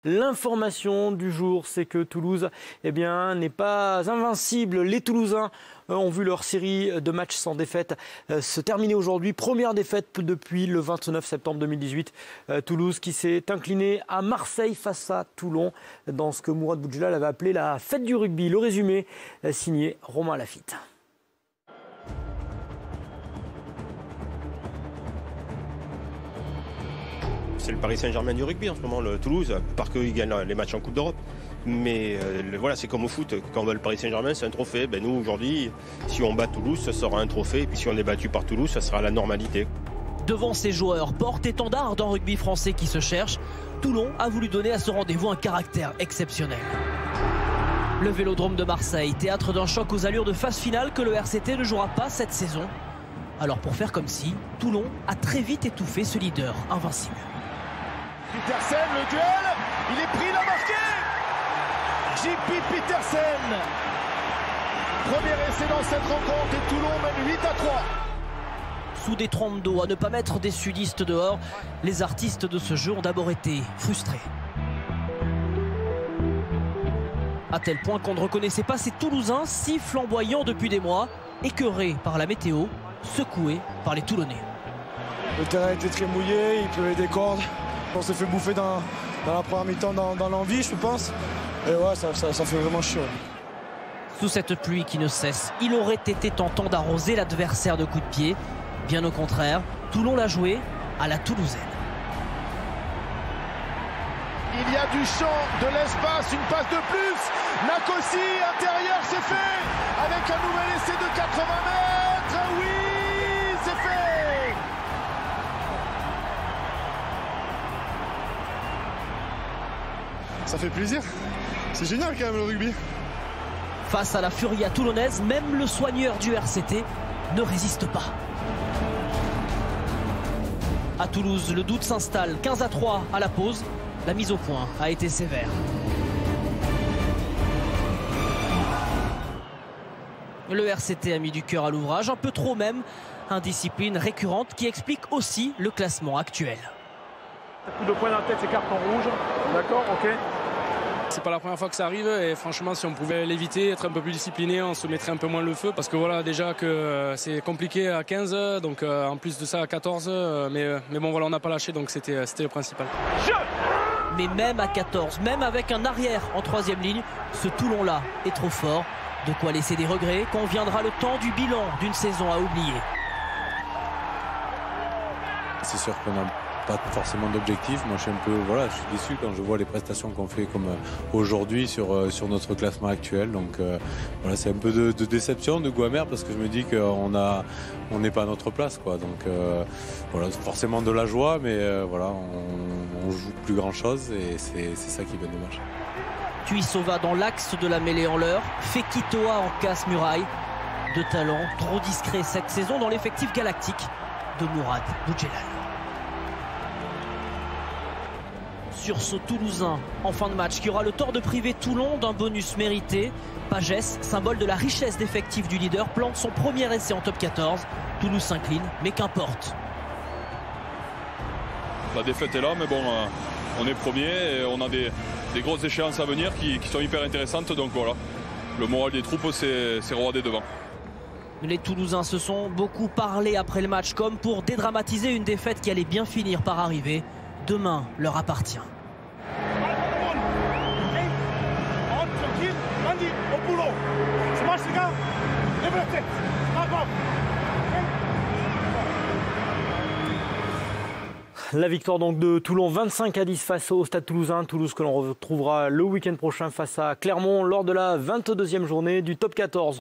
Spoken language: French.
L'information du jour, c'est que Toulouse n'est pas invincible. Les Toulousains ont vu leur série de matchs sans défaite se terminer aujourd'hui. Première défaite depuis le 29 septembre 2018. Toulouse qui s'est incliné à Marseille face à Toulon dans ce que Mourad Boudjelal avait appelé la fête du rugby. Le résumé signé Romain Lafitte. C'est le Paris Saint-Germain du rugby en ce moment, le Toulouse, parce qu'ils gagnent les matchs en Coupe d'Europe. Mais voilà, c'est comme au foot, quand on bat le Paris Saint-Germain, c'est un trophée. Nous, aujourd'hui, si on bat Toulouse, ça sera un trophée. Et puis si on est battu par Toulouse, ça sera la normalité. Devant ses joueurs, porte-étendard d'un rugby français qui se cherche, Toulon a voulu donner à ce rendez-vous un caractère exceptionnel. Le Vélodrome de Marseille, théâtre d'un choc aux allures de phase finale que le RCT ne jouera pas cette saison. Alors pour faire comme si, Toulon a très vite étouffé ce leader invincible. Petersen, le duel, il est pris, il a marqué. JP Petersen. Premier essai dans cette rencontre et Toulon mène 8-3. Sous des trompes d'eau à ne pas mettre des sudistes dehors, les artistes de ce jeu ont d'abord été frustrés. À tel point qu'on ne reconnaissait pas ces Toulousains si flamboyants depuis des mois, écœurés par la météo, secoués par les Toulonnais. Le terrain était très mouillé, il pleuvait des cordes. On s'est fait bouffer dans la première mi-temps dans l'envie, je pense. Et ouais, ça fait vraiment chaud. Sous cette pluie qui ne cesse, il aurait été tentant d'arroser l'adversaire de coups de pied. Bien au contraire, Toulon l'a joué à la toulousaine. Il y a du champ, de l'espace, une passe de plus. Nakossi, intérieur, c'est fait. Avec un nouvel essai de 80 mètres. Oui, c'est fait. Ça fait plaisir. C'est génial quand même le rugby. Face à la furia toulonnaise, même le soigneur du RCT ne résiste pas. À Toulouse, le doute s'installe. 15-3 à la pause. La mise au point a été sévère. Le RCT a mis du cœur à l'ouvrage, un peu trop même. Indiscipline récurrente qui explique aussi le classement actuel. Coup de poing dans la tête, c'est carton rouge. D'accord, ok. C'est pas la première fois que ça arrive et franchement si on pouvait l'éviter, être un peu plus discipliné, on se mettrait un peu moins le feu parce que voilà déjà que c'est compliqué à 15 donc en plus de ça à 14 mais bon voilà on n'a pas lâché donc c'était le principal. Mais même à 14, même avec un arrière en troisième ligne, ce Toulon-là est trop fort. De quoi laisser des regrets quand viendra le temps du bilan d'une saison à oublier. C'est sûr qu'on n'a pas forcément d'objectif. Moi, je suis déçu quand je vois les prestations qu'on fait comme aujourd'hui sur notre classement actuel. Donc voilà, c'est un peu de déception, de goût amer parce que je me dis qu'on n'est pas à notre place, quoi. Donc voilà, forcément de la joie, mais voilà, on joue plus grand chose et c'est ça qui est dommage. Tuisova dans l'axe de la mêlée en l'heure, Fekitoa en casse-muraille. De talent, trop discret cette saison dans l'effectif galactique de Mourad Boudjelal. Sursaut toulousain en fin de match qui aura le tort de priver Toulon d'un bonus mérité. Pagès, symbole de la richesse d'effectifs du leader, plante son premier essai en top 14. Toulouse s'incline, mais qu'importe. La défaite est là, mais bon, on est premier et on a des grosses échéances à venir qui sont hyper intéressantes. Donc voilà, le moral des troupes s'est rodé devant. Les Toulousains se sont beaucoup parlé après le match, comme pour dédramatiser une défaite qui allait bien finir par arriver. Demain leur appartient. La victoire donc de Toulon 25-10 face au Stade Toulousain. Toulouse que l'on retrouvera le week-end prochain face à Clermont lors de la 22e journée du top 14.